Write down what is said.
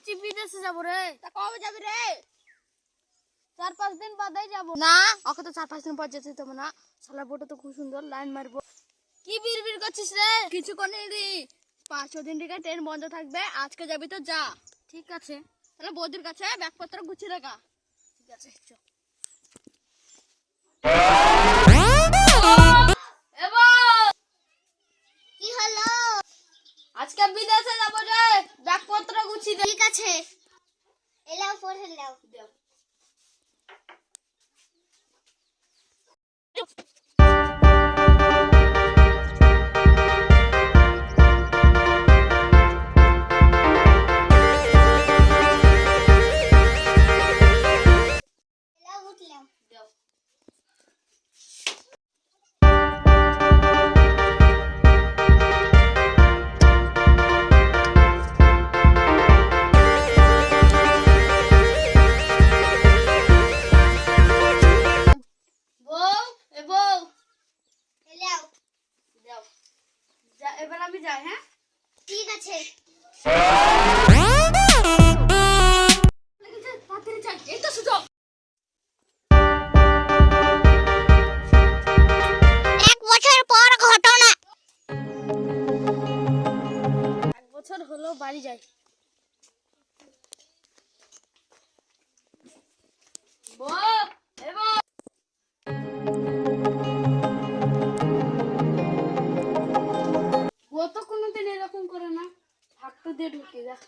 ভাবছি বিদেশে যাবো রে। তা কবে যাবি রে? 4-5 দিন বাদেই যাবো। না, ওকে তো 4-5 দিন পর যেতে দেবো না। শালা বোটা তো খুব সুন্দর, লাইন মারবো। কি বিড়বিড় করছিস রে? কিছু কোনে রে, 5-6 দিন থেকে ট্রেন বন্ধ থাকবে, আজকে যাবি তো যা। ঠিক আছে, তাহলে বৌদির কাছে ব্যাগপত্র গুছিয়ে রাখা। ঠিক আছে, চল। কি হলো? আজকে বিদেশে যাবো রে, ব্যাগপত্র গুছিয়ে দে। ঠিক আছে, এলাও পড়ে নাও। এবার আমি যাই, হ্যাঁ? ঠিক আছে। তাড়াতাড়ি যাই, এই তো সুযোগ। 1 বছর পর ঘটনা। 1 বছর হলো বাড়ি যাই। ও তো কোনোদিন এরকম করে না, হাতটা দিয়ে ঢুকিয়ে দেখ।